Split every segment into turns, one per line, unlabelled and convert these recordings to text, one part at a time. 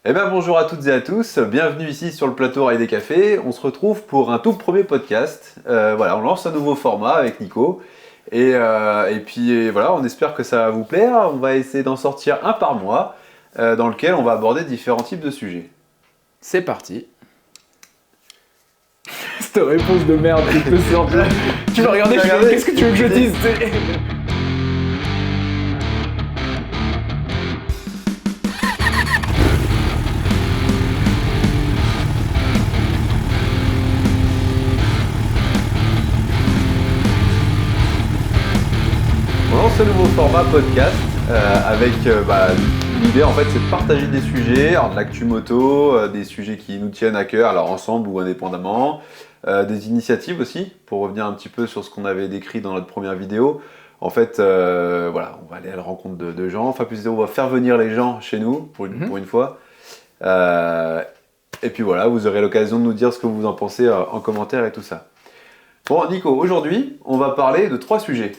Eh bien bonjour à toutes et à tous, bienvenue ici sur le plateau Rail des Cafés. On se retrouve pour un tout premier podcast. Voilà, on lance un nouveau format avec Nico. Et puis voilà, on espère que ça va vous plaire. On va essayer d'en sortir un par mois, dans lequel on va aborder différents types de sujets.
C'est parti. Cette réponse de merde qui te sort de là. Tu m'as regardé, je suis comme, qu'est-ce que tu veux que je dise?
On lance ce nouveau format podcast avec l'idée en fait c'est de partager des sujets, alors de l'actu moto, des sujets qui nous tiennent à cœur, alors ensemble ou indépendamment, des initiatives aussi, pour revenir un petit peu sur ce qu'on avait décrit dans notre première vidéo. En fait, voilà, on va aller à la rencontre de gens, enfin plus on va faire venir les gens chez nous pour une fois. Et puis voilà, vous aurez l'occasion de nous dire ce que vous en pensez en commentaire et tout ça. Bon Nico, aujourd'hui on va parler de 3 sujets.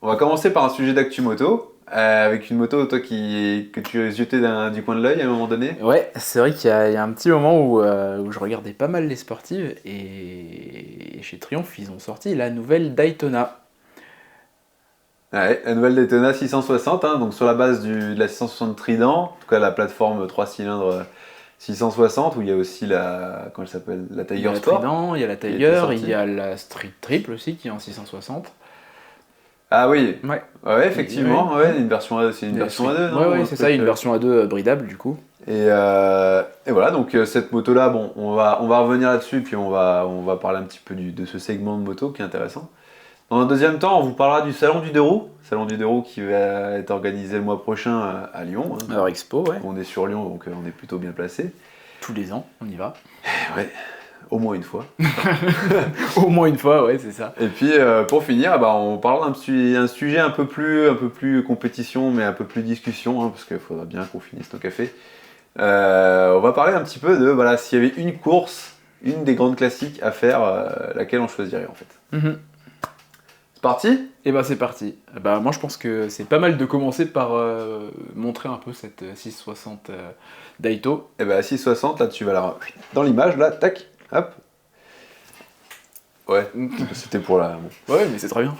On va commencer par un sujet d'actu moto, avec une moto toi que tu as jeté du coin de l'œil à un moment donné.
Ouais, c'est vrai qu'il y a un petit moment où je regardais pas mal les sportives et chez Triumph ils ont sorti la nouvelle Daytona.
Ouais, la nouvelle Daytona 660, hein, donc sur la base de la 660 Trident, en tout cas la plateforme 3 cylindres 660, où il y a aussi comment elle s'appelle, la
Il y a
Tiger
la
Sport.
Trident, il y a la Tiger, il y a la Street Triple aussi qui est en 660.
Ah oui,
Ouais.
ouais effectivement, ouais, une version A2, c'est une version A2, non?
Ouais, c'est ça, une version A2 bridable du coup.
Et voilà, donc cette moto-là, bon, on va revenir là-dessus, puis on va parler un petit peu de ce segment de moto qui est intéressant. Dans un deuxième temps, on vous parlera du Salon du 2 roues, qui va être organisé le mois prochain à Lyon. Hein.
Alors Expo, ouais.
On est sur Lyon, donc on est plutôt bien placé.
Tous les ans, on y va.
Ouais, au moins une fois.
Au moins une fois, ouais, c'est ça.
Et puis pour finir, on parlera d'un sujet un peu plus compétition, mais un peu plus discussion, hein, parce qu'il faudra bien qu'on finisse nos cafés. On va parler un petit peu de s'il y avait une course, une des grandes classiques à faire, laquelle on choisirait en fait.
Mhm.
C'est parti ?
Et c'est parti. Moi je pense que c'est pas mal de commencer par montrer un peu cette 660 Daito.
Et 660, là tu vas dans l'image, là, tac, hop. Ouais, c'était pour la... Bon.
Ouais, mais c'est très bien.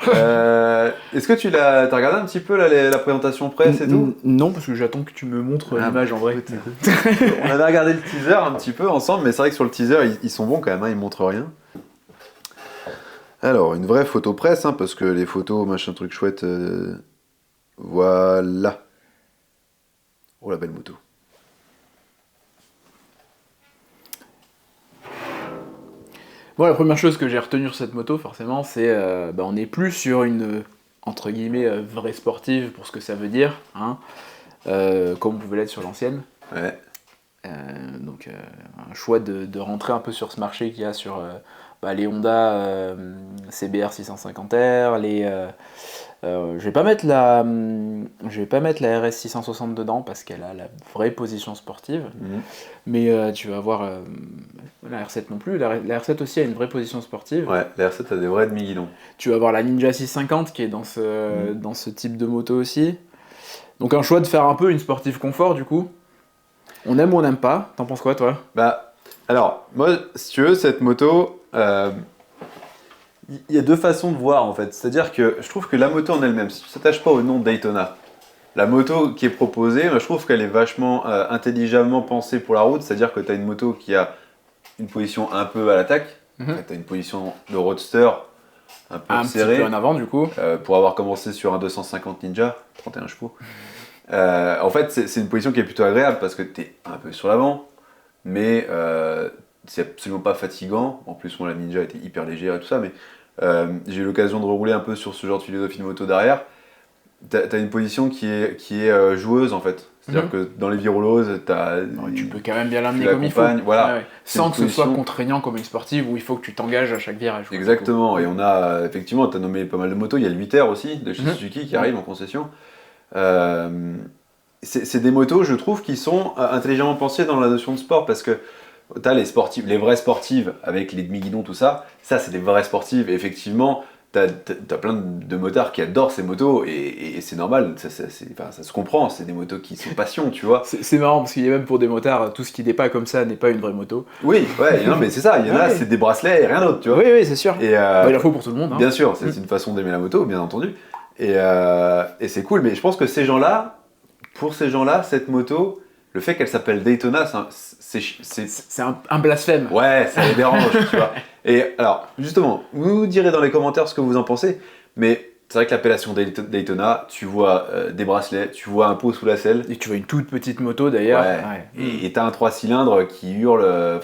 Est-ce que t'as regardé un petit peu la présentation presse et tout ?
Non, parce que j'attends que tu me montres l'image en vrai.
On avait regardé le teaser un petit peu ensemble, mais c'est vrai que sur le teaser, ils sont bons quand même, hein, ils montrent rien. Alors, une vraie photo presse, hein, parce que les photos, machin truc chouette, voilà. Oh la belle moto.
Bon, la première chose que j'ai retenue sur cette moto, forcément, c'est on n'est plus sur une entre guillemets vraie sportive pour ce que ça veut dire, hein, comme on pouvait l'être sur l'ancienne.
Ouais.
Donc un choix de rentrer un peu sur ce marché qu'il y a sur les Honda CBR 650R, je vais pas mettre la RS 660 dedans parce qu'elle a la vraie position sportive, mais tu vas voir la R7 non plus, la R7 aussi a une vraie position sportive.
Ouais, la R7 a des vrais demi-guidons.
Tu vas avoir la Ninja 650 qui est dans ce type de moto aussi. Donc un choix de faire un peu une sportive confort du coup. On aime ou on n'aime pas, t'en penses quoi toi ?
Alors, moi, si tu veux, cette moto, il y a deux façons de voir en fait. C'est-à-dire que je trouve que la moto en elle-même, si tu ne t'attaches pas au nom Daytona, la moto qui est proposée, je trouve qu'elle est vachement intelligemment pensée pour la route. C'est-à-dire que tu as une moto qui a une position un peu à l'attaque, tu as une position de roadster un peu serrée.
Un petit peu en avant du coup.
Pour avoir commencé sur un 250 Ninja, 31 chevaux. En fait, c'est une position qui est plutôt agréable parce que tu es un peu sur l'avant, mais c'est absolument pas fatigant. En plus, moi, la Ninja était hyper légère et tout ça, mais j'ai eu l'occasion de rerouler un peu sur ce genre de philosophie de moto derrière. T'as une position qui est joueuse en fait. C'est-à-dire que dans les viroloses,
tu peux quand même bien l'amener comme il faut.
Voilà.
Ouais. Sans que ce soit contraignant comme une sportive où il faut que tu t'engages à chaque virage.
Exactement. Et on a, effectivement, tu as nommé pas mal de motos. Il y a le 8R aussi, de chez Suzuki, qui arrive en concession. C'est des motos, je trouve, qui sont intelligemment pensées dans la notion de sport parce que tu as les vraies sportives avec les demi-guidons, tout ça. Ça, c'est des vraies sportives. Et effectivement, t'as plein de motards qui adorent ces motos et c'est normal, ça se comprend, c'est des motos qui sont passion, tu vois.
C'est marrant parce qu'il y a même pour des motards, tout ce qui n'est pas comme ça n'est pas une vraie moto.
Oui, ouais, non mais c'est ça, il y en a, c'est des bracelets et rien d'autre, tu vois.
Oui, c'est sûr.
Et,
il en faut pour tout le monde. Hein.
Bien sûr, c'est une façon d'aimer la moto, bien entendu. Et c'est cool, mais je pense que pour ces gens-là, cette moto, le fait qu'elle s'appelle Daytona,
c'est un blasphème.
Ouais, ça les dérange, tu vois. Et alors, justement, vous nous direz dans les commentaires ce que vous en pensez, mais c'est vrai que l'appellation Daytona, tu vois des bracelets, tu vois un pot sous la selle.
Et tu vois une toute petite moto d'ailleurs.
Ouais. Et t'as un 3 cylindres qui hurle,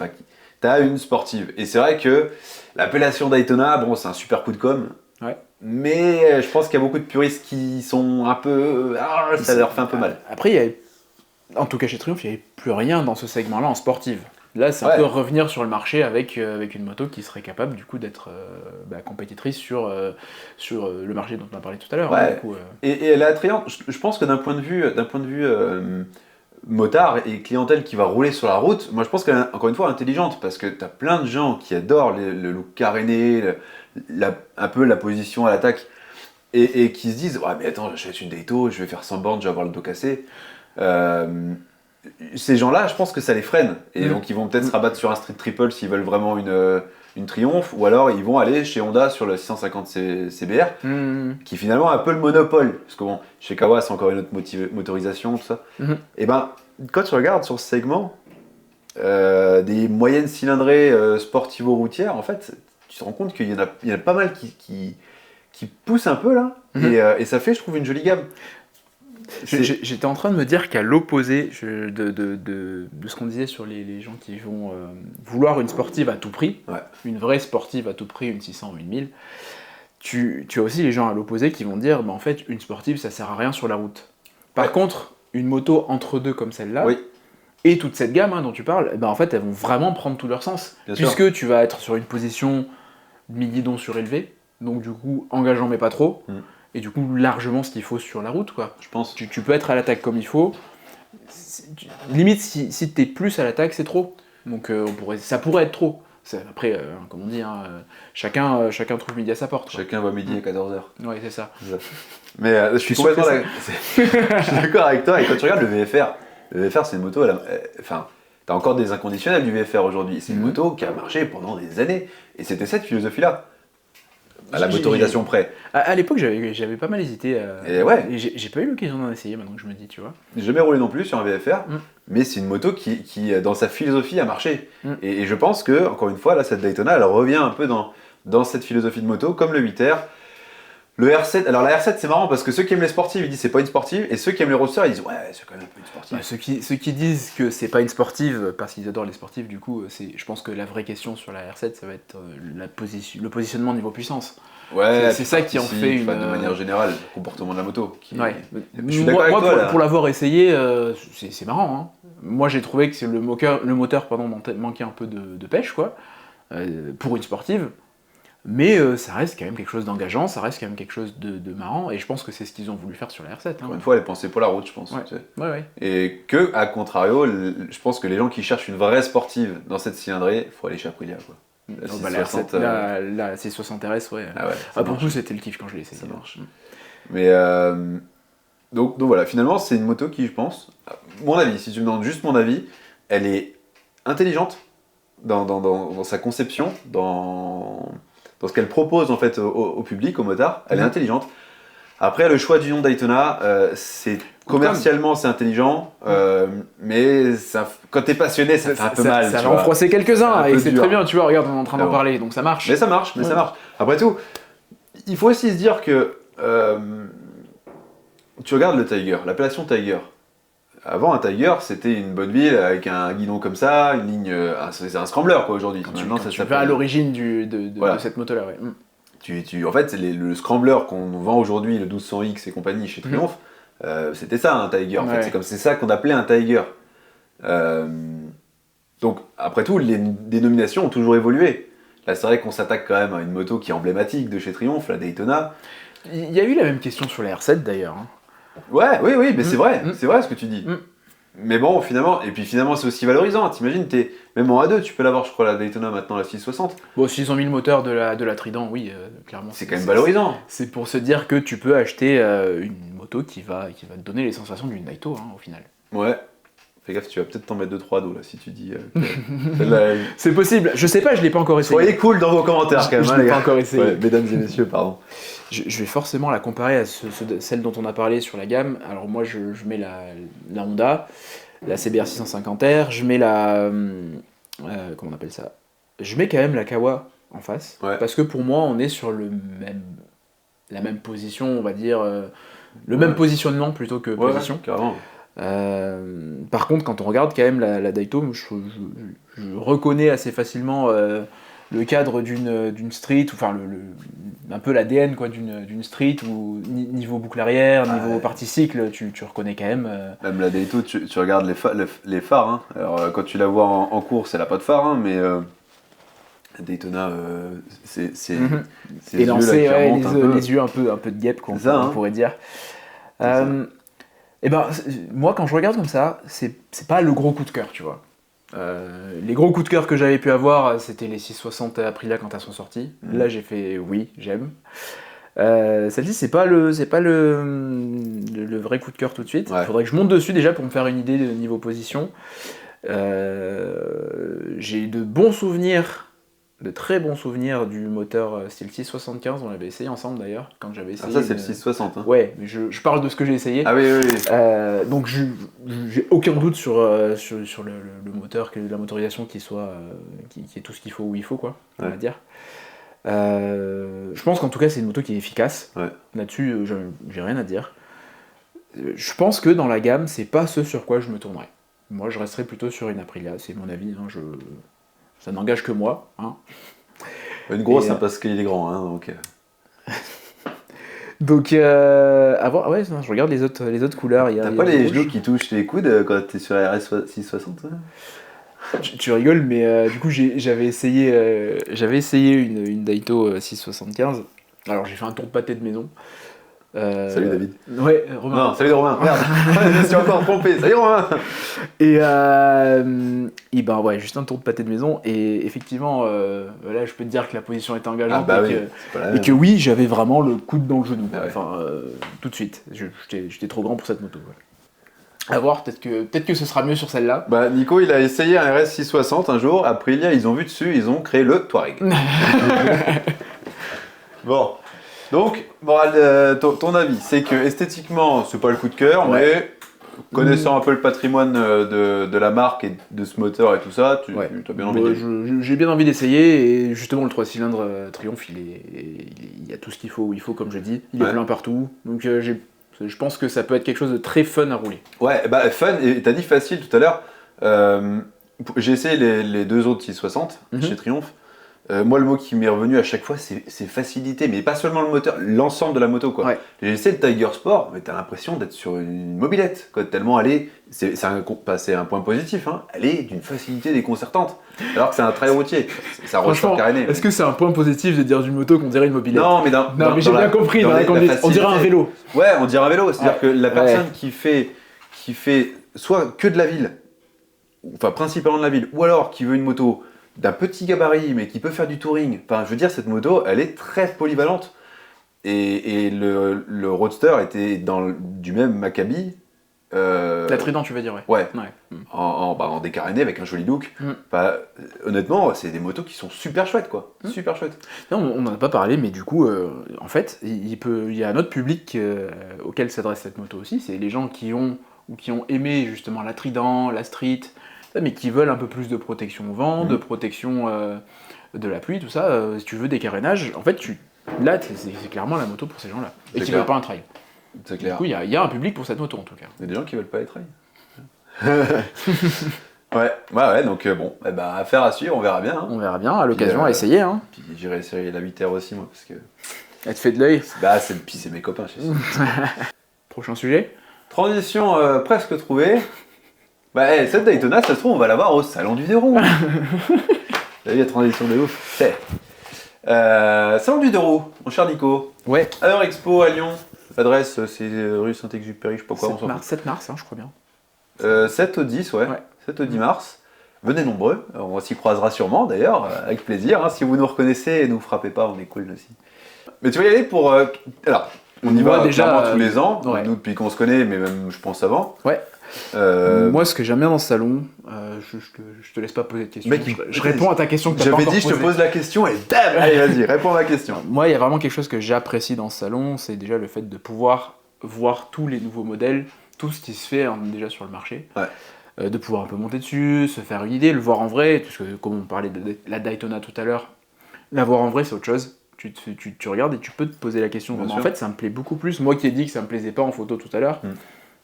t'as une sportive. Et c'est vrai que l'appellation Daytona, bon, c'est un super coup de com'.
Ouais.
Mais je pense qu'il y a beaucoup de puristes qui sont un peu... ça leur fait un peu mal.
Après, en tout cas chez Triumph, il n'y avait plus rien dans ce segment-là en sportive. Là, c'est un peu revenir sur le marché avec une moto qui serait capable du coup d'être compétitrice sur le marché dont on a parlé tout à l'heure.
Ouais.
Hein, du coup,
et elle est attrayante. Je pense que d'un point de vue motard et clientèle qui va rouler sur la route, moi je pense qu'elle est encore une fois intelligente parce que t'as plein de gens qui adorent le look caréné, un peu la position à l'attaque et qui se disent ouais mais attends, j'achète une Dayto, je vais faire 100 bornes, je vais avoir le dos cassé. Ces gens-là, je pense que ça les freine et donc ils vont peut-être se rabattre sur un street triple s'ils veulent vraiment une Triumph, ou alors ils vont aller chez Honda sur le 650 CBR qui finalement a un peu le monopole parce que bon, chez Kawa c'est encore une autre motorisation, tout ça. Et ben quand tu regardes sur ce segment des moyennes cylindrées sportivo-routières, en fait tu te rends compte qu'il y en a pas mal qui poussent un peu là et ça fait, je trouve, une jolie gamme.
J'étais en train de me dire qu'à l'opposé de ce qu'on disait sur les gens qui vont vouloir une sportive à tout prix, une vraie sportive à tout prix, une 600 ou une 1000, tu as aussi les gens à l'opposé qui vont dire en fait une sportive ça sert à rien sur la route. Par contre, une moto entre deux comme celle-là, et toute cette gamme dont tu parles, en fait elles vont vraiment prendre tout leur sens. Puisque tu vas être sur une position mi-guidon surélevé, donc du coup engageant mais pas trop. Et du coup, largement ce qu'il faut sur la route, quoi. Je pense. Tu peux être à l'attaque comme il faut. Limite, si t'es plus à l'attaque, c'est trop. Donc, ça pourrait être trop. Après, comme on dit, chacun trouve midi à sa porte. Quoi.
Chacun va midi à 14h.
Oui, c'est ça.
Mais je suis complètement d'accord avec toi. Et quand tu regardes le VFR, c'est une moto. T'as encore des inconditionnels du VFR aujourd'hui. C'est une moto qui a marché pendant des années. Et c'était cette philosophie-là. À la motorisation près.
À l'époque, j'avais pas mal hésité.
Et ouais.
Et j'ai pas eu l'occasion d'en essayer maintenant que je me dis, tu vois.
J'ai jamais roulé non plus sur un VFR, mais c'est une moto qui dans sa philosophie, a marché. Et je pense que, encore une fois, là, cette Daytona, elle revient un peu dans cette philosophie de moto, comme le 8R. Le R7, alors la R7 c'est marrant parce que ceux qui aiment les sportives ils disent c'est pas une sportive et ceux qui aiment les roadsters ils disent ouais c'est quand même un peu une sportive.
Ceux qui disent que c'est pas une sportive parce qu'ils adorent les sportives du coup je pense que la vraie question sur la R7 ça va être le positionnement niveau puissance.
Ouais,
c'est ça qui en fait
de manière générale, le comportement de la moto.
Je suis d'accord avec toi, pour l'avoir essayé, c'est marrant. Hein. Moi j'ai trouvé que le moteur manquait un peu de pêche quoi, pour une sportive. Mais ça reste quand même quelque chose d'engageant, ça reste quand même quelque chose de marrant, et je pense que c'est ce qu'ils ont voulu faire sur la R7.
Encore une fois, elle est pensée pour la route, je pense.
Ouais.
Tu sais.
Ouais.
Et que, à contrario, je pense que les gens qui cherchent une vraie sportive dans cette cylindrée, il faut aller chez Aprilia, quoi.
La R7, la C60 RS, ouais. Pour le coup, c'était le kiff quand je l'ai essayé.
Ça marche. Mais donc voilà, finalement, c'est une moto qui, je pense, mon avis, si tu me demandes juste mon avis, elle est intelligente dans sa conception, dans ce qu'elle propose en fait au public, au motard, elle est intelligente. Après, le choix du nom Daytona, c'est commercialement c'est intelligent, mais quand t'es passionné, ça fait un peu mal.
Ça va en froisser quelques-uns, et c'est très bien, tu vois, regarde, on est en train d'en parler, donc ça marche.
Mais ça marche. Après tout, il faut aussi se dire que tu regardes le Tiger, l'appellation Tiger. Avant, un Tiger, c'était une bonne ville avec un guidon comme ça, une ligne. C'est un scrambler quoi aujourd'hui.
Quand tu vas à l'origine de cette moto-là, ouais.
En fait, le scrambler qu'on vend aujourd'hui, le 1200X et compagnie chez Triumph, c'était ça un Tiger. En fait, c'est ça qu'on appelait un Tiger. Donc, après tout, les dénominations ont toujours évolué. Là, c'est vrai qu'on s'attaque quand même à une moto qui est emblématique de chez Triumph, la Daytona.
Il y a eu la même question sur la R7 d'ailleurs. Hein.
Ouais, oui, mais c'est vrai ce que tu dis. Mais bon, finalement, et puis finalement, c'est aussi valorisant. T'imagines, même en A2, tu peux l'avoir, je crois, la Daytona maintenant, la 660.
Bon, s'ils ont mis le moteur de la Trident, oui, clairement.
C'est quand même valorisant.
C'est pour se dire que tu peux acheter une moto qui va te donner les sensations d'une Daito, hein, au final.
Ouais. Fais gaffe, tu vas peut-être t'en mettre 2-3 dos là si tu dis. Celle-là,
c'est possible, je sais pas, je l'ai pas encore essayé.
Soyez cool dans vos commentaires quand même,
je
hein,
l'ai
les
pas
gars.
encore essayé.
Ouais, mesdames et messieurs, pardon.
Je vais forcément la comparer à celle dont on a parlé sur la gamme. Alors moi, je mets la Honda, la CBR 650R, je mets comment on appelle ça? Je mets quand même la Kawa en face, parce que pour moi, on est sur la même position, on va dire, le même positionnement plutôt que position.
Carrément.
Par contre, quand on regarde quand même la Daito, je reconnais assez facilement le cadre d'une street, enfin un peu l'ADN quoi d'une street, où niveau boucle arrière, niveau partie cycle, tu reconnais quand même.
Même la Daito, tu regardes les phares. Hein. Alors quand tu la vois en course, elle a pas de phare, hein, mais Daytona, c'est
élancé, les yeux un peu de guêpe, on pourrait dire. Et ben, moi, quand je regarde comme ça, c'est pas le gros coup de cœur, tu vois. Les gros coups de cœur que j'avais pu avoir, c'était les 660 Aprilia quand elles sont sorties. Là, j'ai fait oui, j'aime. Celle-ci, c'est pas le vrai coup de cœur tout de suite. Il faudrait que je monte dessus déjà pour me faire une idée de niveau position. J'ai de bons souvenirs. De très bons souvenirs du moteur style 675, on l'avait essayé ensemble d'ailleurs, quand j'avais essayé.
Ah ça c'est le 660 hein.
Ouais, mais je parle de ce que j'ai essayé.
Ah oui.
Donc j'ai aucun doute sur le moteur, la motorisation qui est tout ce qu'il faut où il faut quoi, on va dire. Je pense qu'en tout cas c'est une moto qui est efficace. Là-dessus j'ai rien à dire. Je pense que dans la gamme c'est pas ce sur quoi je me tournerais. Moi je resterais plutôt sur une Aprilia, c'est mon avis, hein, ça n'engage que moi. Hein.
Une grosse, parce qu'il est grand. Hein, donc
donc ouais, non, je regarde les autres couleurs.
T'as pas les genoux qui touchent les coudes quand t'es sur la RS 660 hein.
Tu rigoles, mais du coup j'avais essayé une Daito 675. Alors j'ai fait un tour de pâté de maison.
Salut David.
Ouais, Romain.
Non, salut Romain. Merde, je me suis encore trompé. Salut Romain.
Et ben ouais, juste un tour de pâté de maison. Et effectivement, là, je peux te dire que la position était engageante et que oui, j'avais vraiment le coude dans le genou. Enfin, tout de suite. J'étais trop grand pour cette moto. Ouais. À voir, peut-être que ce sera mieux sur celle-là.
Bah Nico, il a essayé un RS 660 un jour. Aprilia, ils ont vu dessus, ils ont créé le Touareg. Bon. Donc, ton avis, c'est que esthétiquement, c'est pas le coup de cœur, mais connaissant un peu le patrimoine de la marque et de ce moteur et tout ça, tu as bien envie
j'ai bien envie d'essayer, et justement le 3 cylindres Triumph, il y a tout ce qu'il faut où il faut, comme je dis, il est plein partout, donc je pense que ça peut être quelque chose de très fun à rouler. Ouais,
bah fun, et t'as dit facile tout à l'heure, j'ai essayé les deux autres 660 chez Triumph. Moi, le mot qui m'est revenu à chaque fois, c'est facilité, mais pas seulement le moteur, l'ensemble de la moto, quoi. J'ai essayé le Tiger Sport, mais t'as l'impression d'être sur une mobilette, quoi, tellement elle est, c'est un point positif, hein, elle est d'une facilité déconcertante, alors que c'est un trail routier, ça ressort caréné.
Est-ce que c'est un point positif de dire d'une moto qu'on dirait une mobilette?
Non, mais
mais j'ai bien compris, on dirait un vélo.
Ouais, on dirait un vélo, c'est-à-dire que la personne qui fait soit que de la ville, enfin principalement de la ville, ou alors qui veut une moto d'un petit gabarit, mais qui peut faire du touring. Enfin, je veux dire, cette moto, elle est très polyvalente. Et le Roadster était du même acabit.
La Trident, tu veux dire,
ouais. En décaréné, avec un joli look. Honnêtement, c'est des motos qui sont super chouettes, quoi. Super chouettes.
Non, on n'en a pas parlé, mais du coup, en fait, il y a un autre public auquel s'adresse cette moto aussi. C'est les gens qui ont aimé justement la Trident, la Street, mais qui veulent un peu plus de protection au vent, de protection de la pluie, tout ça. Si tu veux des carénages, en fait, là, c'est clairement la moto pour ces gens-là. Et qui veulent pas un trail.
C'est clair.
Du coup, il y a un public pour cette moto, en tout cas.
Il y a des gens qui veulent pas les trails. Ouais, donc bon, affaire à suivre, on verra bien. Hein.
On verra bien, à l'occasion, à essayer. Hein.
Puis j'irai essayer la 8R aussi, moi, parce que...
Elle te fait de l'œil.
Puis c'est mes copains, je sais.
Prochain sujet.
Transition presque trouvée. Cette Daytona, ça se trouve, on va la voir au Salon du Deux Roues. T'as vu la transition de ouf. Salon du Deux Roues, mon cher Nico.
Ouais.
Expo à Lyon. L'adresse, c'est rue Saint-Exupéry, je sais pas quoi.
7 mars, hein, je crois bien.
7 au 10, ouais.
Ouais.
7 au 10 mars. Venez nombreux, on s'y croisera sûrement d'ailleurs, avec plaisir. Hein. Si vous nous reconnaissez, ne nous frappez pas, on est cool aussi. Mais tu vas y aller pour... alors, on y
Moi,
va
déjà,
clairement tous les ans,
ouais.
nous depuis qu'on se connaît, mais même je pense avant.
Ouais. Moi, ce que j'aime bien dans ce salon, je te laisse pas poser de questions.
Mec,
je réponds à ta question que t'as pas
j'avais
encore
dit, je te
posée.
pose la question et bam, allez vas-y, réponds à ma question.
Moi, il y a vraiment quelque chose que j'apprécie dans ce salon, c'est déjà le fait de pouvoir voir tous les nouveaux modèles, tout ce qui se fait déjà sur le marché.
Ouais.
De pouvoir un peu monter dessus, se faire une idée, le voir en vrai, parce que comme on parlait de la Daytona tout à l'heure, la voir en vrai c'est autre chose. Tu regardes et tu peux te poser la question. En fait, ça me plaît beaucoup plus. Moi qui ai dit que ça me plaisait pas en photo tout à l'heure,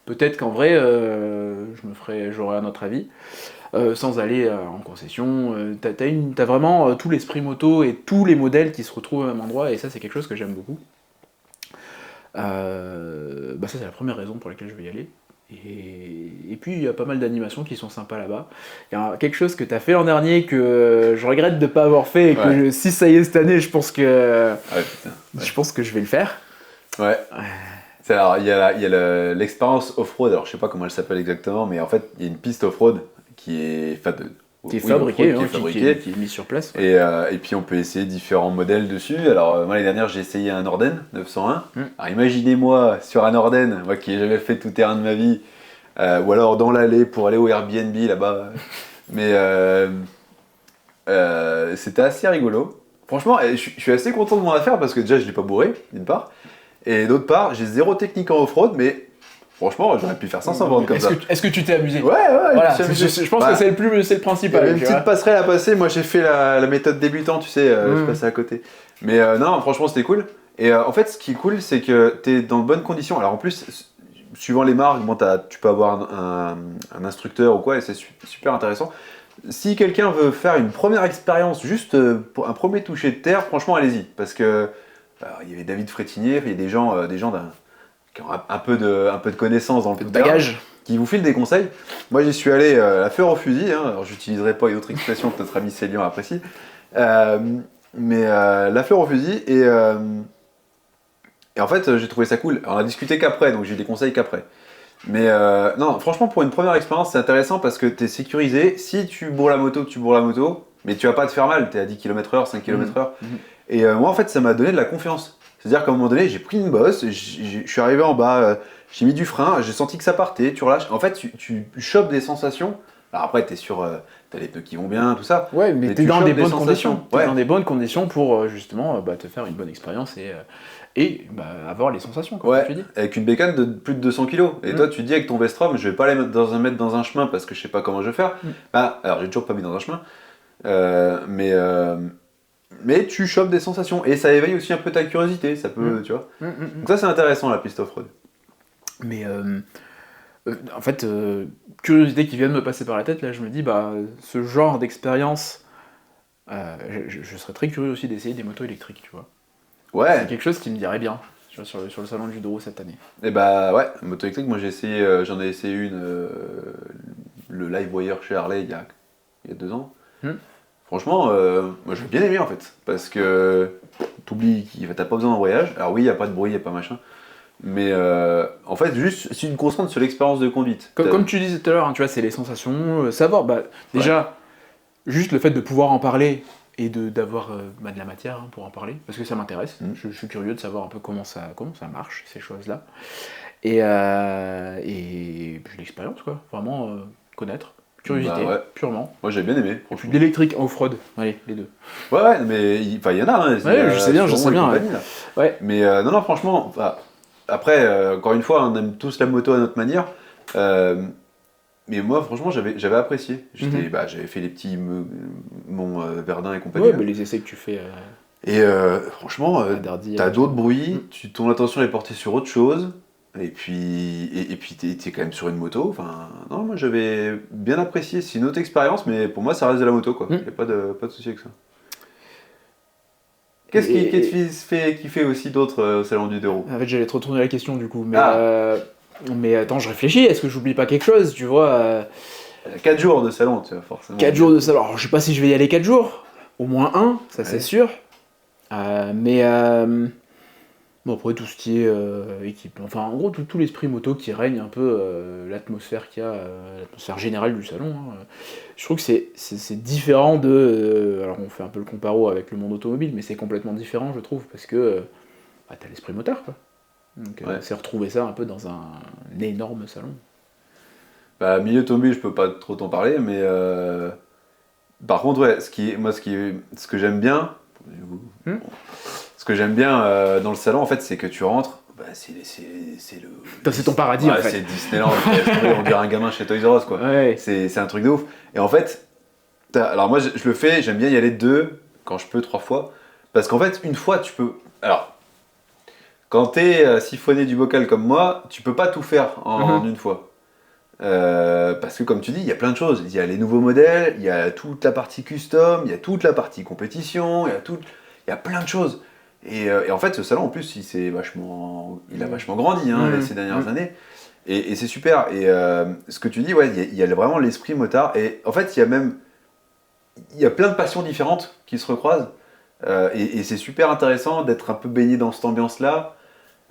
peut-être qu'en vrai, j'aurais un autre avis. Sans aller en concession, t'as vraiment tout l'esprit moto et tous les modèles qui se retrouvent au même endroit, et ça c'est quelque chose que j'aime beaucoup. Ça c'est la première raison pour laquelle je vais y aller. Et puis il y a pas mal d'animations qui sont sympas là-bas. Il y a quelque chose que tu as fait l'an dernier que je regrette de ne pas avoir fait et que si ça y est cette année, je pense que je pense que je vais le faire.
Ouais. Alors il y a l'expérience off-road. Alors je sais pas comment elle s'appelle exactement, mais en fait il y a une piste off-road qui est
fabriquée, qui est mise sur place.
Ouais. Et puis on peut essayer différents modèles dessus. Alors moi l'année dernière j'ai essayé un Norden 901. Alors imaginez-moi sur un Norden, moi qui n'ai jamais fait tout terrain de ma vie, ou alors dans l'allée pour aller au Airbnb là-bas. Mais c'était assez rigolo. Franchement, je suis assez content de mon affaire parce que déjà je l'ai pas bourré, d'une part. Et d'autre part, j'ai zéro technique en off-road, mais franchement, j'aurais pu faire 500 bornes comme ça.
Est-ce que tu t'es amusé?
Ouais,
voilà, je pense que c'est le principal.
Il y avait une petite passerelle à passer. Moi, j'ai fait la méthode débutant, tu sais, je passais à côté. Mais non, franchement, c'était cool. Et en fait, ce qui est cool, c'est que tu es dans de bonnes conditions. Alors en plus, suivant les marques, bon, tu peux avoir un instructeur ou quoi, et c'est super intéressant. Si quelqu'un veut faire une première expérience, juste pour un premier toucher de terre, franchement, allez-y. Parce que il y avait David Frétinier, il y a des gens qui ont un peu de connaissances dans le
bagage,
qui vous filent des conseils. Moi, j'y suis allé la fleur au fusil. Hein, alors, j'utiliserai pas une autre expression que notre ami Célian apprécie. Mais la fleur au fusil. Et en fait, j'ai trouvé ça cool. On a discuté qu'après, donc j'ai eu des conseils qu'après. Mais non, franchement, pour une première expérience, c'est intéressant parce que tu es sécurisé. Si tu bourres la moto, mais tu vas pas te faire mal. Tu es à 10 km/h, 5 km/h. Et moi, en fait, ça m'a donné de la confiance. C'est-à-dire qu'à un moment donné, j'ai pris une bosse, je suis arrivé en bas, j'ai mis du frein, j'ai senti que ça partait, tu relâches. En fait, tu chopes des sensations. Alors après, t'as les pneus qui vont bien, tout ça.
Ouais, mais t'es dans des bonnes conditions.
T'es
dans des bonnes conditions pour justement te faire une bonne expérience et avoir les sensations, comme tu dis.
Avec une bécane de plus de 200 kg. Et toi, tu dis avec ton Vestrom, je vais pas les mettre dans un chemin parce que je sais pas comment je vais faire. Alors, j'ai toujours pas mis dans un chemin. Mais tu chopes des sensations et ça éveille aussi un peu ta curiosité, ça peut, tu vois. Donc ça c'est intéressant la piste off-road.
Mais en fait, curiosité qui vient de me passer par la tête, là je me dis, ce genre d'expérience, je serais très curieux aussi d'essayer des motos électriques, tu vois.
Ouais.
C'est quelque chose qui me dirait bien, tu vois, sur le salon du Douro cette année.
Et ouais, moto électrique, moi j'en ai essayé une, le Livewire chez Harley il y a 2 ans. Franchement, moi j'ai bien aimé en fait, parce que t'oublies t'as pas besoin d'un voyage. Alors oui, il n'y a pas de bruit, il n'y a pas machin. Mais en fait, juste si tu te concentres sur l'expérience de conduite.
Comme tu disais tout à l'heure, hein, tu vois, c'est les sensations, savoir. Déjà, juste le fait de pouvoir en parler et d'avoir de la matière pour en parler, parce que ça m'intéresse. Je suis curieux de savoir un peu comment ça marche, ces choses-là. Et puis l'expérience, quoi. Vraiment connaître. Curiosité, purement.
Moi j'ai bien aimé.
Et puis l'électrique off-road, allez, les deux.
Ouais, mais il y en a. Hein,
je sais bien.
Ouais. Mais non, franchement, après, encore une fois, on aime tous la moto à notre manière. Mais moi, franchement, j'avais apprécié. J'avais fait les petits Mont Verdun et compagnie.
Ouais, mais les essais que tu fais.
Et franchement, t'as d'autres bruits, ton attention est portée sur autre chose. Et puis t'es quand même sur une moto. Enfin, non, moi j'avais bien apprécié. C'est une autre expérience, mais pour moi ça reste de la moto, quoi. Il n'y a pas de souci avec ça. Qu'est-ce qui te fait aussi d'autres au salon du Douro?
En fait, j'allais te retourner la question du coup, mais attends, je réfléchis. Est-ce que j'oublie pas quelque chose, tu vois
4 jours de salon, tu vois, forcément.
4 jours de salon. Alors, je sais pas si je vais y aller 4 jours. Au moins un, ça c'est sûr. Bon, après, tout ce qui est équipement, enfin, en gros, tout l'esprit moto qui règne un peu, l'atmosphère qu'il y a, l'atmosphère générale du salon, hein, je trouve que c'est différent de. Alors, on fait un peu le comparo avec le monde automobile, mais c'est complètement différent, je trouve, parce que bah, t'as l'esprit motard, quoi. Donc,
Ouais.
c'est retrouver ça un peu dans un énorme salon.
Bah, milieu automobile, je peux pas trop t'en parler, mais par contre, ouais, ce que j'aime bien,
Hmm.
ce que j'aime bien dans le salon, en fait, c'est que tu rentres, bah, c'est le.
Putain, c'est ton paradis,
Ouais,
en fait.
c'est Disneyland, on dirait un gamin chez Toys R Us, quoi.
Ouais.
C'est un truc de ouf. Et en fait, alors moi, je le fais, j'aime bien y aller 2, quand je peux, 3 fois, parce qu'en fait, une fois, tu peux. Alors, quand t'es siphonné du bocal comme moi, tu peux pas tout faire en
Mhm.
une fois. Parce que comme tu dis, il y a plein de choses. Il y a les nouveaux modèles, il y a toute la partie custom, il y a toute la partie compétition, il y a plein de choses. Et en fait, ce salon, en plus, il a vachement grandi hein,
Mhm.
ces dernières années. Et c'est super. Et ce que tu dis, ouais, il y a vraiment l'esprit motard. Et en fait, il y a plein de passions différentes qui se recroisent. Et c'est super intéressant d'être un peu baigné dans cette ambiance-là.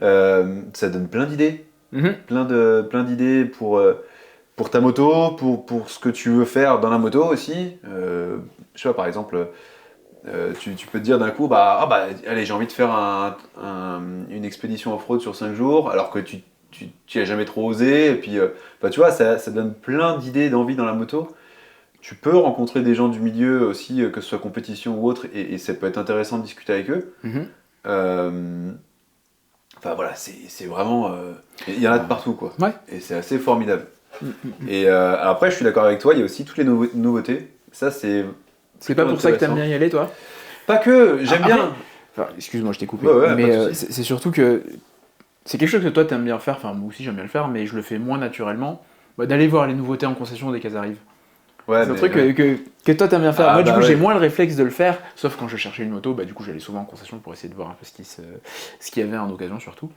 Ça donne plein d'idées.
Mhm.
Plein d'idées pour ta moto, pour ce que tu veux faire dans la moto aussi. Je sais pas, par exemple, tu peux te dire d'un coup, allez, j'ai envie de faire une expédition off-road sur 5 jours, alors que tu as jamais trop osé. Et puis, tu vois, ça donne plein d'idées, d'envie dans la moto. Tu peux rencontrer des gens du milieu aussi, que ce soit compétition ou autre, et ça peut être intéressant de discuter avec eux.
Mhm.
Euh, Enfin voilà, c'est vraiment. Il y en a de partout quoi.
Ouais.
Et c'est assez formidable.
Mhm.
Et alors après, je suis d'accord avec toi, il y a aussi toutes les nouveautés. Ça, c'est
C'est pas
plutôt
pour ça que t'aimes
intéressant.
bien y aller, toi?
Pas que, j'aime
Après,
bien.
enfin, excuse-moi, je t'ai coupé.
Ouais, ouais, pas
Mais
de soucis.
c'est surtout que c'est quelque chose que toi t'aimes bien faire, enfin moi aussi j'aime bien le faire, mais je le fais moins naturellement, bah, d'aller voir les nouveautés en concession dès qu'elles arrivent.
Ouais,
C'est un
mais
truc
ouais.
que toi t'aimes bien faire.
Ah
Moi du
bah
coup j'ai
ouais.
moins le réflexe de le faire, sauf quand je cherchais une moto, bah du coup j'allais souvent en concession pour essayer de voir un peu ce qu'il y avait en occasion surtout.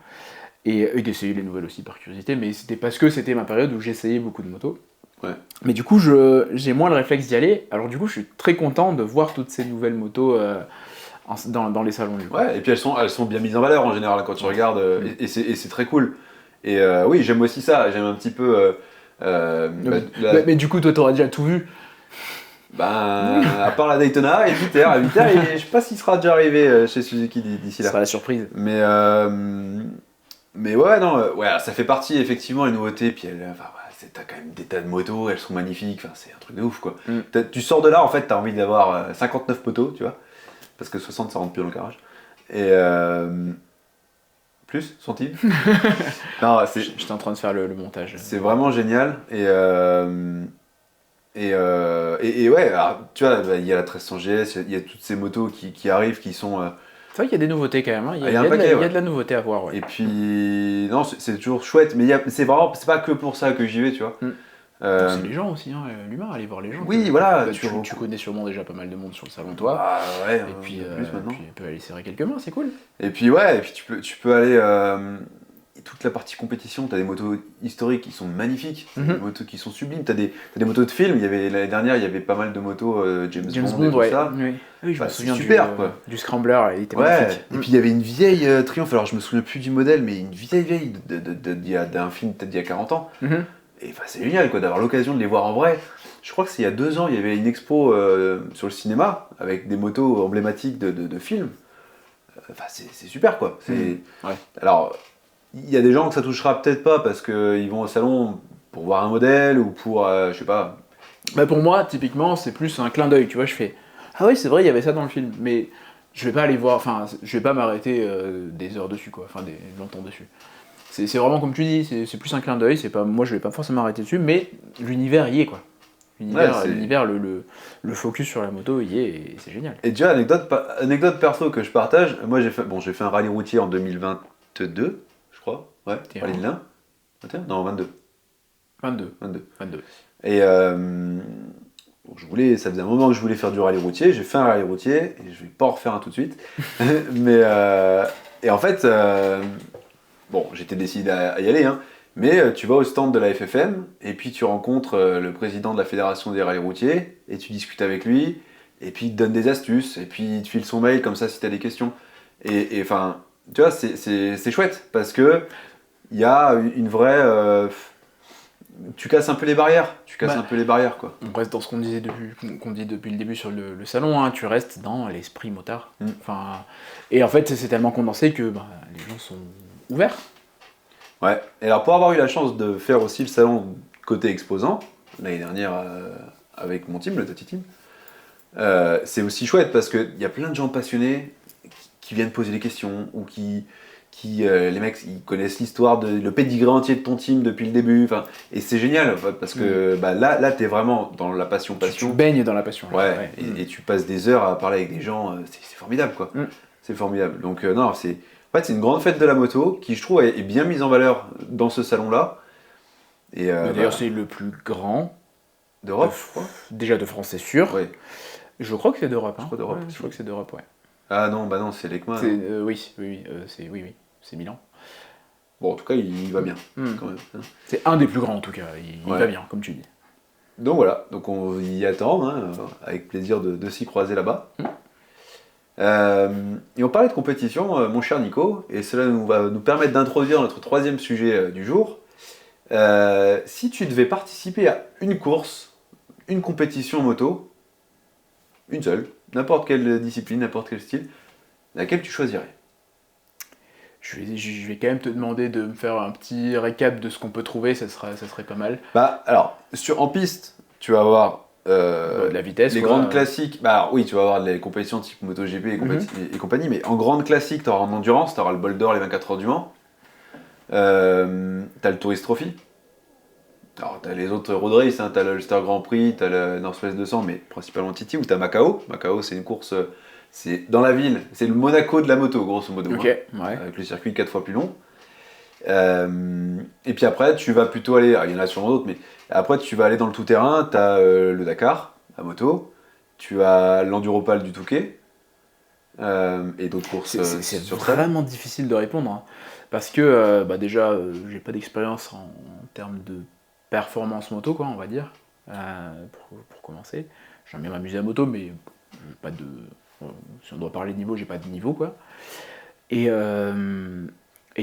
Et d'essayer les nouvelles aussi par curiosité, mais c'était parce que c'était ma période où j'essayais beaucoup de motos.
Ouais.
Mais du coup j'ai moins le réflexe d'y aller, alors du coup je suis très content de voir toutes ces nouvelles motos dans les salons libres.
Ouais, et puis elles sont bien mises en valeur en général quand tu
Ouais.
regardes, et c'est très cool. Et oui, j'aime aussi ça, j'aime un petit peu.
Mais du coup toi t'auras déjà tout vu.
Ben, à part la Daytona et Viter, je sais pas s'il sera déjà arrivé chez Suzuki d'ici
Ce
là.
sera la surprise.
Mais ouais, non, ouais, ça fait partie effectivement les nouveautés. Puis t'as quand même des tas de motos, elles sont magnifiques. Enfin, c'est un truc de ouf quoi.
Mm.
Tu sors de là, en fait, t'as envie d'avoir 59 motos, tu vois, parce que 60 ça rentre plus dans le garage. Et plus, sont-ils? Non,
J'étais en train de faire le montage.
c'est vraiment génial. Et ouais, alors, tu vois, bah, il y a la 1300 GS, il y a toutes ces motos qui arrivent, qui sont.
C'est vrai qu'il y a des nouveautés quand même, hein.
Il y a un paquet,
il y a
ouais.
de la nouveauté à voir. Ouais.
Et puis, non, c'est toujours chouette, mais c'est pas que pour ça que j'y vais, tu vois.
Mm.
Euh,
C'est les gens aussi, hein, l'humain, aller voir les gens.
oui, voilà,
Bah,
tu
tu connais sûrement déjà pas mal de monde sur le salon, toi.
bah, ouais,
Et puis,
plus maintenant.
puis, peut aller serrer quelques mains, c'est cool.
Et puis, ouais, et puis tu peux aller. Toute la partie compétition, t'as des motos historiques qui sont magnifiques, t'as
Mhm.
des motos qui sont sublimes, t'as des motos de film. L'année dernière, il y avait pas mal de motos James
James
Bond et
Bond,
tout
ouais.
ça.
Oui, oui, je
Bah,
me
c'est
souviens
super, quoi.
du Scrambler, il était
Ouais,
magnifique.
et puis il y avait une vieille Triumph, alors je me souviens plus du modèle, mais une vieille d'un film peut-être d'il y a 40 ans.
Mhm.
Et enfin, c'est génial quoi, d'avoir l'occasion de les voir en vrai. Je crois que c'est il y a 2 ans, il y avait une expo sur le cinéma avec des motos emblématiques de films. Enfin, c'est super quoi.
Ouais.
Alors, il y a des gens que ça touchera peut-être pas parce qu'ils vont au salon pour voir un modèle ou pour, je sais pas.
Bah pour moi, typiquement, c'est plus un clin d'œil, tu vois, je fais ah oui, c'est vrai, il y avait ça dans le film, mais je vais pas aller voir, enfin, je vais pas m'arrêter des heures dessus, quoi, enfin, longtemps dessus. C'est vraiment comme tu dis, c'est plus un clin d'œil, c'est pas, moi je vais pas forcément m'arrêter dessus, mais l'univers y est, quoi.
Ouais,
L'univers, le focus sur la moto y est, et c'est génial.
Et déjà, anecdote perso que je partage, moi j'ai fait un rallye routier en 2022, je crois. Ouais,
T'es
rallye de l'Ain. 21? Non, 22.
22.
22.
22.
Et ça faisait un moment que je voulais faire du rallye routier, j'ai fait un rallye routier, et je vais pas en refaire un tout de suite. Mais, et en fait, bon, j'étais décidé à y aller, hein, mais tu vas au stand de la FFM, et puis tu rencontres le président de la fédération des rallyes routiers, et tu discutes avec lui, et puis il te donne des astuces, et puis il te file son mail comme ça si tu as des questions. Et enfin, tu vois, c'est chouette parce que il y a une vraie. Tu casses un peu les barrières. Tu casses
Bah,
un peu les barrières, quoi.
On reste dans ce qu'on dit depuis le début sur le salon, hein, tu restes dans l'esprit motard.
Mm.
Enfin, et en fait, c'est tellement condensé que bah, les gens sont ouverts.
Ouais. Et alors, pour avoir eu la chance de faire aussi le salon côté exposant, l'année dernière avec mon team, le Tati Team, c'est aussi chouette parce qu'il y a plein de gens passionnés qui viennent poser des questions ou les mecs, ils connaissent l'histoire, le pédigré entier de ton team depuis le début. Et c'est génial en fait, parce que bah, là t'es vraiment dans la passion.
Tu baignes dans la passion.
Ouais,
Ouais.
et tu passes des heures à parler avec des gens, c'est formidable quoi.
Mm.
C'est formidable. Donc non, en fait, c'est une grande fête de la moto qui je trouve est bien mise en valeur dans ce salon-là. Et
D'ailleurs, c'est le plus grand
d'Europe, je crois.
déjà de France, c'est sûr.
Ouais.
Je crois que c'est d'Europe. Hein.
Je crois d'Europe
Ouais,
aussi.
je crois que c'est d'Europe, ouais.
Ah non, bah non, c'est l'ECMA.
C'est,
non.
oui, c'est Milan.
Bon, en tout cas, il va bien
Mm.
quand même. Hein.
C'est un des plus grands en tout cas. Il
Ouais.
va bien, comme tu dis.
Donc voilà, donc on y attend, hein, avec plaisir de s'y croiser là-bas. Et on parlait de compétition, mon cher Nico, et cela va nous permettre d'introduire notre troisième sujet du jour. Si tu devais participer à une course, une compétition moto, une seule, n'importe quelle discipline, n'importe quel style, laquelle tu choisirais?
Je vais quand même te demander de me faire un petit récap de ce qu'on peut trouver, ça serait pas mal.
Bah alors, en piste, tu vas avoir
De la vitesse,
les
quoi.
grandes classiques. Bah alors, oui, tu vas avoir des compétitions type MotoGP et compagnie, mais en grande classique, tu auras en endurance, tu auras le Bol d'Or, les 24 heures du Mans. T'as le Tourist Trophy. Alors, t'as les autres road race, hein, t'as le Ulster Grand Prix, t'as le Northwest 200, mais principalement TT, ou t'as Macao. Macao, c'est une course, c'est dans la ville, c'est le Monaco de la moto, grosso modo.
Ok,
Hein,
ouais.
avec le circuit 4 fois plus long. Et puis après, tu vas plutôt aller, il y en a sûrement d'autres, mais après, tu vas aller dans le tout-terrain, t'as le Dakar, la moto, tu as l'Enduropal du Touquet, et d'autres courses
C'est
sur ça.
vraiment difficile de répondre. Hein. Parce que bah déjà, j'ai pas d'expérience en termes de performance moto, quoi, on va dire. Pour commencer. J'aime bien m'amuser à moto, mais j'ai pas de. Si on doit parler de niveau, j'ai pas de niveau, quoi. Et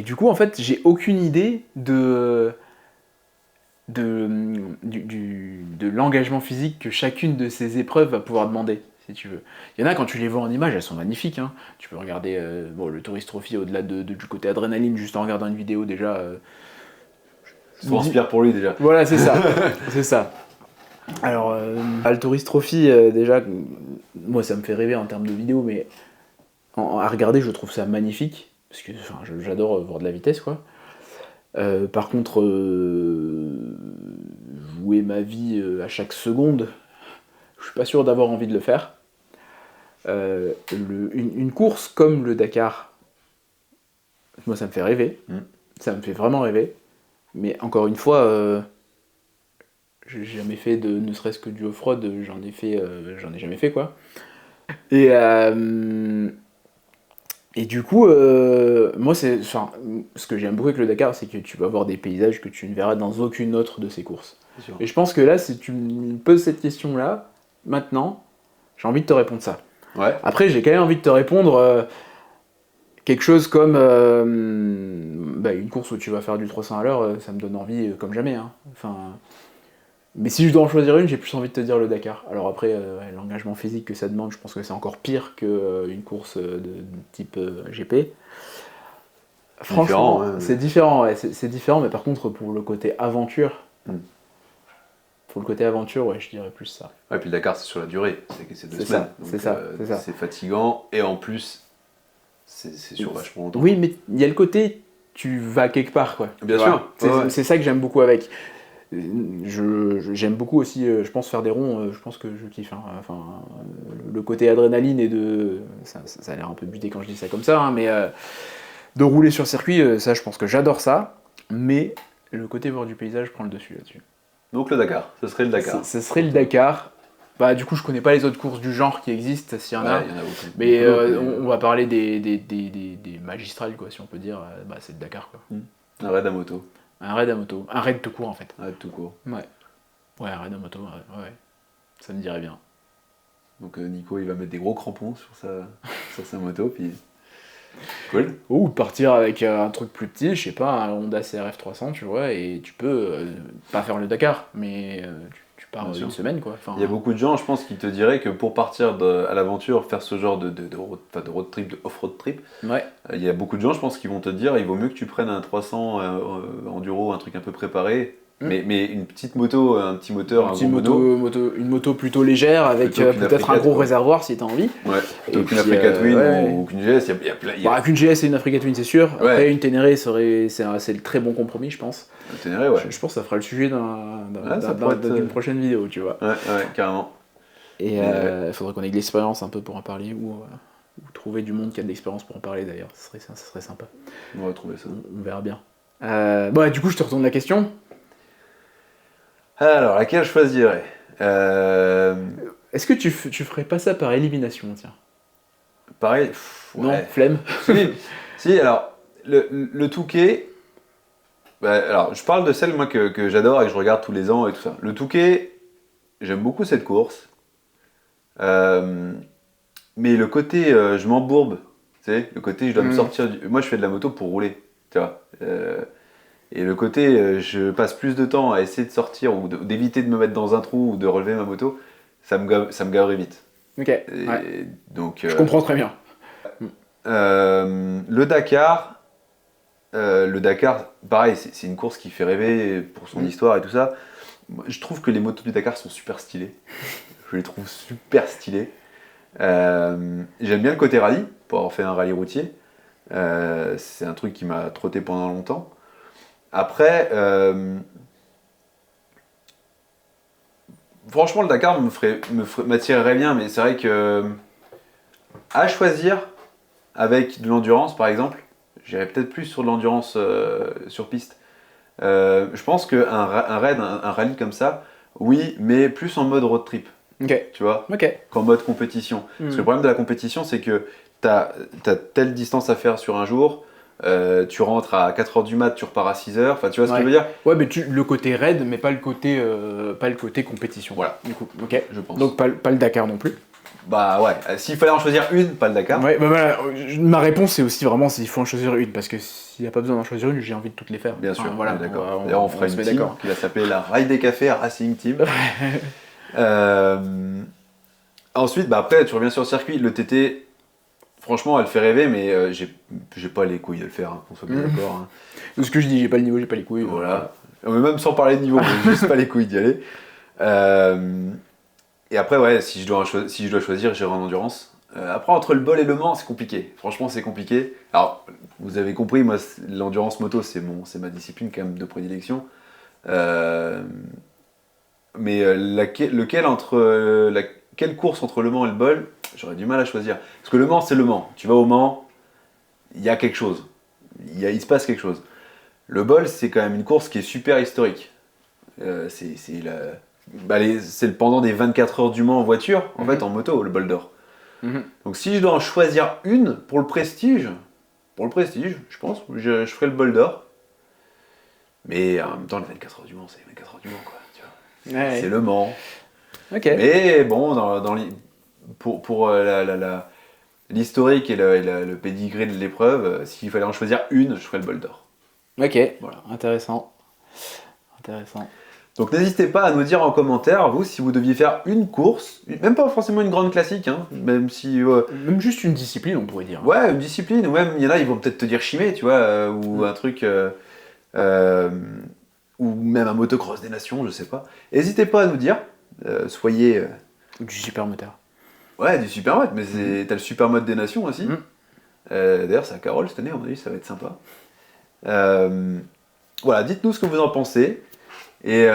du coup, en fait, j'ai aucune idée de l'engagement physique que chacune de ces épreuves va pouvoir demander, si tu veux. Il y en a, quand tu les vois en image, elles sont magnifiques. Hein. Tu peux regarder le Tourist Trophy au-delà du côté adrénaline, juste en regardant une vidéo déjà.
Ça m'inspire pour lui déjà.
Voilà, c'est ça. C'est ça. Alors, le Tourist Trophy, déjà, moi ça me fait rêver en termes de vidéo, mais à regarder, je trouve ça magnifique. Parce que j'adore voir de la vitesse, quoi. Par contre, jouer ma vie à chaque seconde, je suis pas sûr d'avoir envie de le faire. Une course comme le Dakar, moi ça me fait rêver. Ça me fait vraiment rêver. Mais encore une fois, j'ai jamais fait ne serait-ce que du off-road, j'en ai jamais fait, quoi. Et du coup, moi, ce que j'aime beaucoup avec le Dakar, c'est que tu vas voir des paysages que tu ne verras dans aucune autre de ces courses. Et je pense que là, si tu me poses cette question-là, maintenant, j'ai envie de te répondre ça.
Ouais.
Après, j'ai quand même envie de te répondre quelque chose comme une course où tu vas faire du 300 à l'heure, ça me donne envie comme jamais. Hein. Enfin, mais si je dois en choisir une, j'ai plus envie de te dire le Dakar. Alors après, l'engagement physique que ça demande, je pense que c'est encore pire qu'une course de type GP. Franchement, c'est différent, ouais, c'est différent, mais par contre, pour le côté aventure, ouais, je dirais plus ça.
Ouais, puis le Dakar, c'est sur la durée, c'est 2 semaines.
C'est ça.
C'est fatigant, et en plus, c'est sur vachement longtemps.
Oui, mais il y a le côté, tu vas quelque part, quoi.
Bien sûr.
C'est ça que j'aime beaucoup avec. J'aime beaucoup aussi, je pense, faire des ronds, je pense que je kiffe. Hein. Enfin, le côté adrénaline et ça a l'air un peu buté quand je dis ça comme ça, hein, mais de rouler sur circuit, ça, je pense que j'adore ça, mais le côté voir du paysage prend le dessus là-dessus.
Donc le Dakar, ce serait le Dakar.
Ce serait le Dakar. Bah, du coup, je connais pas les autres courses du genre qui existent, s'il y en a.
Il y en a beaucoup.
Mais on va parler des magistrales, quoi, si on peut dire. Bah, c'est le Dakar, quoi.
Un raid à moto.
Un raid à moto. Un raid tout court, en fait.
Un raid tout court.
Ouais. Ouais, un raid à moto, ouais. Ça me dirait bien.
Donc Nico, il va mettre des gros crampons sur sa moto, puis... Cool.
Ou partir avec un truc plus petit, je sais pas, un Honda CRF 300, tu vois, et tu peux pas faire le Dakar, mais tu pars
Bien sûr.
une semaine, quoi. Enfin,
Il y a beaucoup de gens, je pense, qui te diraient que pour partir à l'aventure, faire ce genre de road trip, de off-road trip,
ouais.
il y a beaucoup de gens, je pense, qui vont te dire il vaut mieux que tu prennes un 300 enduro, un truc un peu préparé, mais une petite moto, un petit moteur, un gros mono.
Une moto plutôt légère avec
Plutôt qu'une
peut-être un
Africa,
gros
quoi.
réservoir si t'as envie.
Ouais, plutôt
Et
qu'une
puis,
Africa Twin
ouais.
ou qu'une GS, il y a plein.
Bah, qu'une GS et une Africa Twin, c'est sûr.
Ouais.
Après, une Ténéré, c'est le très bon compromis, je pense.
Ténéré, ouais.
Je pense que ça fera le sujet d'une prochaine vidéo, tu vois.
Ouais, carrément.
Et il faudrait qu'on ait de l'expérience un peu pour en parler, ou trouver du monde qui a de l'expérience pour en parler d'ailleurs, ça serait sympa.
On va trouver ça.
On verra bien. Bon, du coup, je te retourne la question.
Alors, laquelle je choisirais
Est-ce que tu ferais pas ça par élimination, tiens?
Pareil,
Non,
ouais.
flemme.
Si, alors, le Touquet, alors, je parle de celle, moi, que j'adore et que je regarde tous les ans et tout ça. Le Touquet, j'aime beaucoup cette course. Mais le côté, je m'embourbe, tu sais, le côté, je dois me sortir du... Moi, je fais de la moto pour rouler, tu vois. Et le côté, je passe plus de temps à essayer de sortir ou d'éviter de me mettre dans un trou ou de relever ma moto, ça me gaverait vite.
Ok, ouais.
Donc,
je comprends très bien.
Le Dakar, pareil, c'est une course qui fait rêver pour son histoire et tout ça. Moi, je trouve que les motos du Dakar sont super stylées. Je les trouve super stylées. J'aime bien le côté rallye, pour avoir fait un rallye routier. C'est un truc qui m'a trotté pendant longtemps. Après, franchement, le Dakar m'attirerait bien, mais c'est vrai que à choisir avec de l'endurance, par exemple, j'irais peut-être plus sur de l'endurance sur piste. Je pense qu'un rallye comme ça, oui, mais plus en mode road trip.
Ok.
Tu vois,
ok.
qu'en mode compétition. Parce que le problème de la compétition, c'est que t'as telle distance à faire sur un jour, tu rentres à 4h du mat, tu repars à 6h, enfin tu vois ce que je veux dire?
Ouais, mais le côté raid, mais pas le côté compétition.
Voilà.
Du coup, ok.
Je pense.
Donc pas le Dakar non plus.
Bah ouais, s'il fallait en choisir une, pas le Dakar.
Ouais, bah voilà, ma réponse c'est aussi vraiment s'il faut en choisir une, parce que s'il n'y a pas besoin d'en choisir une, j'ai envie de toutes les faire.
Bien sûr,
voilà,
d'accord. D'ailleurs, on fera une team qui va s'appeler la Ride des Cafés Racing Team. Ensuite, bah après, tu reviens sur le circuit. Le TT, franchement, elle fait rêver, mais j'ai pas les couilles de le faire, hein, qu'on soit bien d'accord. Hein.
C'est ce que je dis, j'ai pas le niveau, j'ai pas les couilles.
Voilà. Mais même sans parler de niveau, j'ai juste pas les couilles d'y aller. Et après, ouais, si je dois choisir, j'irai en endurance. Après, entre le bol et le Mans, c'est compliqué. Franchement, c'est compliqué. Alors, vous avez compris, moi, l'endurance moto, c'est ma discipline quand même de prédilection. Mais quelle course entre le Mans et le bol, j'aurais du mal à choisir. Parce que le Mans, c'est le Mans. Tu vas au Mans, il y a quelque chose. Il se passe quelque chose. Le bol, c'est quand même une course qui est super historique. C'est le pendant des 24 heures du Mans en voiture, en fait, en moto, le bol d'or. Donc si je dois en choisir une pour le prestige, je pense, je ferai le bol d'or. Mais en même temps, les 24 heures du Mans, c'est les 24 heures du Mans, quoi. Tu vois.
Ouais.
C'est le Mans.
Ok.
Mais bon, pour l'historique et le pédigré de l'épreuve, s'il fallait en choisir une, je ferais le bol d'or.
Ok,
Voilà.
Intéressant.
Donc n'hésitez pas à nous dire en commentaire, vous, si vous deviez faire une course, même pas forcément une grande classique, hein, même si...
Même juste une discipline, on pourrait dire.
Ouais, une discipline, ou même, il y en a, ils vont peut-être te dire Chimay, tu vois, ou un truc... ou même un motocross des nations, je sais pas. N'hésitez pas à nous dire, soyez...
Du supermoteur.
Ouais, du super mode, mais t'as le super mode des nations aussi. D'ailleurs, c'est à Carole cette année, à mon avis, ça va être sympa. Voilà, dites-nous ce que vous en pensez. Et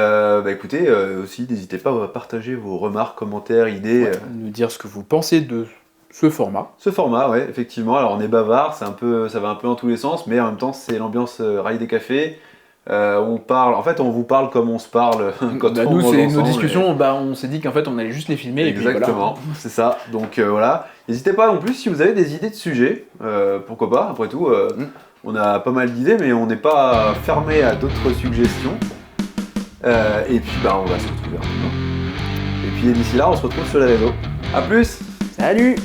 écoutez, aussi, n'hésitez pas à partager vos remarques, commentaires, idées.
Nous dire ce que vous pensez de ce format.
Ce format, ouais, effectivement. Alors, on est bavard, ça va un peu dans tous les sens, mais en même temps, c'est l'ambiance rail des cafés. On vous parle comme on se parle quand on
nous,
mange
c'est
ensemble,
nos discussions, on s'est dit qu'en fait, on allait juste les filmer.
Exactement,
Et puis,
c'est ça. Donc voilà. N'hésitez pas non plus si vous avez des idées de sujets. Pourquoi pas, après tout, on a pas mal d'idées, mais on n'est pas fermé à d'autres suggestions. Et puis on va se retrouver rapidement. Et puis d'ici là, on se retrouve sur les réseaux. A plus.
Salut.